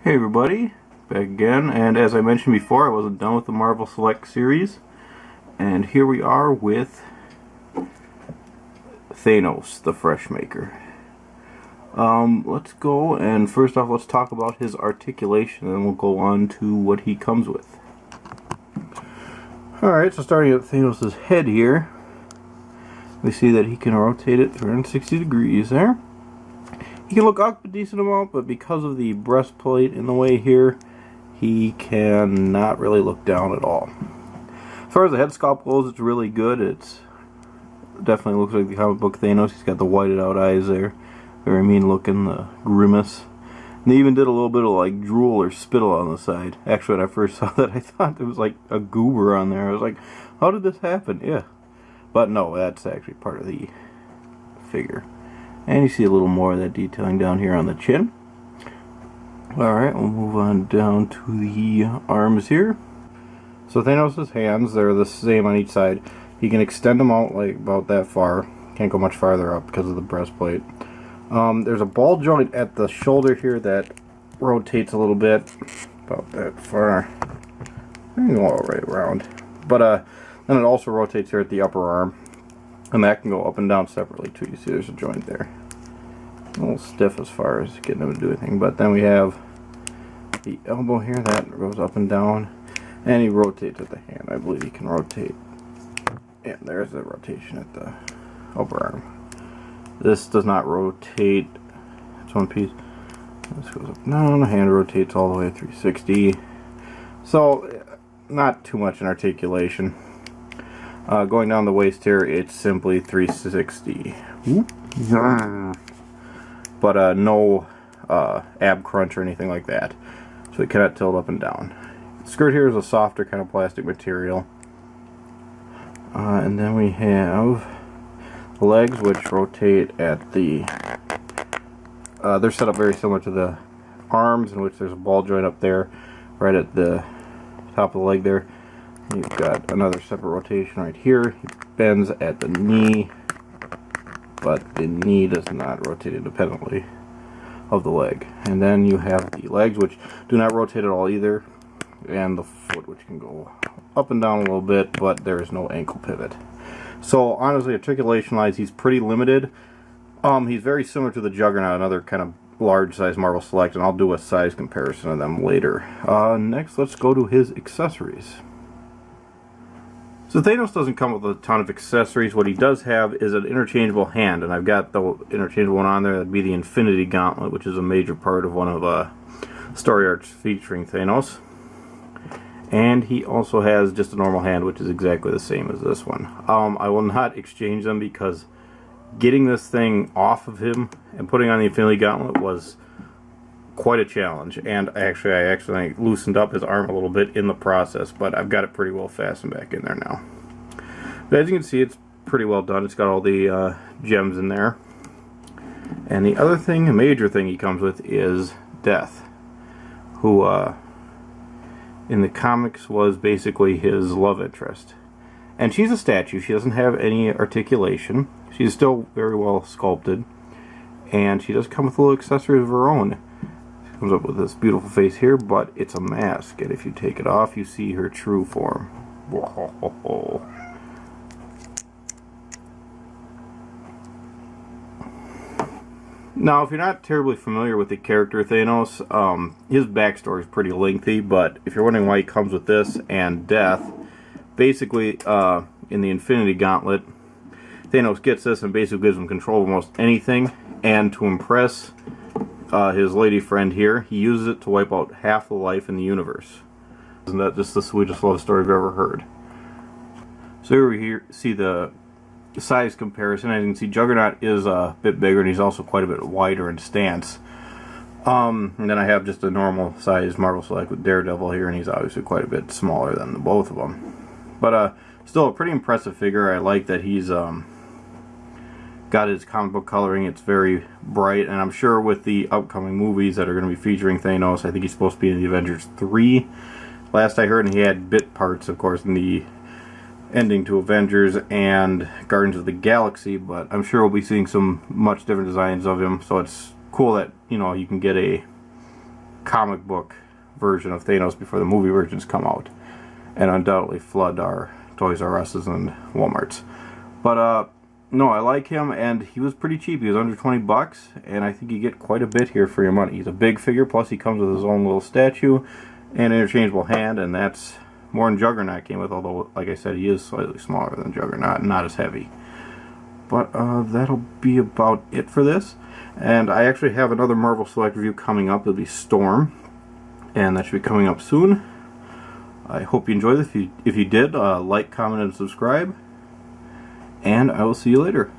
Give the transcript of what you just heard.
Hey everybody, back again, and as I mentioned before, I wasn't done with the Marvel Select series, and here we are with Thanos, the Fresh Maker. Let's go, and first off let's talk about his articulation, and then we'll go on to what he comes with. Alright, so starting at Thanos' head here, we see that he can rotate it 360 degrees there. He can look up a decent amount, but because of the breastplate in the way here, he cannot really look down at all. As far as the head sculpt goes, it's really good. It's definitely looks like the comic book Thanos. He's got the whited out eyes there. Very mean looking, the grimace. And they even did a little bit of like drool or spittle on the side. Actually, when I first saw that, I thought there was like a goober on there. I was like, how did this happen? Yeah. But no, that's actually part of the figure. And you see a little more of that detailing down here on the chin. Alright, we'll move on down to the arms here. So Thanos' hands, they're the same on each side. He can extend them out like about that far. Can't go much farther up because of the breastplate. There's a ball joint at the shoulder here that rotates a little bit. About that far. I can go all right around. But then it also rotates here at the upper arm. And that can go up and down separately too. You see there's a joint there. A little stiff as far as getting him to do anything. But then we have the elbow here that goes up and down. And he rotates at the hand. I believe he can rotate. And there's the rotation at the upper arm. This does not rotate. It's one piece. This goes up and down. The hand rotates all the way 360. So, not too much in articulation. Going down the waist here, it's simply 360. But no ab crunch or anything like that. So it cannot tilt up and down. The skirt here is a softer kind of plastic material. And then we have the legs, which rotate at the... they're set up very similar to the arms, in which there's a ball joint up there, right at the top of the leg there. You've got another separate rotation right here. He bends at the knee, but the knee does not rotate independently of the leg. And then you have the legs, which do not rotate at all either, and the foot, which can go up and down a little bit, but there is no ankle pivot. So honestly, articulation-wise, he's pretty limited. He's very similar to the Juggernaut, another kind of large-size Marvel Select, and I'll do a size comparison of them later. Next, let's go to his accessories. So Thanos doesn't come with a ton of accessories. What he does have is an interchangeable hand, and I've got the interchangeable one on there. That'd be the Infinity Gauntlet, which is a major part of one of story arcs featuring Thanos. And he also has just a normal hand, which is exactly the same as this one. I will not exchange them because getting this thing off of him and putting on the Infinity Gauntlet was quite a challenge, and I actually loosened up his arm a little bit in the process, but I've got it pretty well fastened back in there now. But as you can see, it's pretty well done. It's got all the gems in there. And the other thing, a major thing he comes with, is Death, who in the comics was basically his love interest. And she's a statue. She doesn't have any articulation. She's still very well sculpted, and she does come with a little accessory of her own. Comes up with this beautiful face here, but it's a mask, and if you take it off, you see her true form. Now, if you're not terribly familiar with the character Thanos, his backstory is pretty lengthy, but if you're wondering why he comes with this and Death, basically, in the Infinity Gauntlet, Thanos gets this and basically gives him control of almost anything, and to impress his lady friend here, he uses it to wipe out half the life in the universe. Isn't that just the sweetest love story I've ever heard? So here we see the size comparison. As you can see, Juggernaut is a bit bigger, and he's also quite a bit wider in stance. And then I have just a normal size Marvel Select with Daredevil here, and he's obviously quite a bit smaller than the both of them. But still a pretty impressive figure. I like that he's got his comic book coloring. It's very bright, and I'm sure with the upcoming movies that are going to be featuring Thanos, I think he's supposed to be in the Avengers 3 last I heard, and he had bit parts, of course, in the ending to Avengers and Guardians of the Galaxy, but I'm sure we'll be seeing some much different designs of him, so it's cool that, you know, you can get a comic book version of Thanos before the movie versions come out, and undoubtedly flood our Toys R Us's and Walmart's. But no, I like him, and he was pretty cheap. He was under 20 bucks, and I think you get quite a bit here for your money. He's a big figure, plus he comes with his own little statue and interchangeable hand, and that's more than Juggernaut came with, although, like I said, he is slightly smaller than Juggernaut, not as heavy. But that'll be about it for this. And I actually have another Marvel Select review coming up. It'll be Storm, and that should be coming up soon. I hope you enjoyed this. If you did, like, comment, and subscribe. And I will see you later.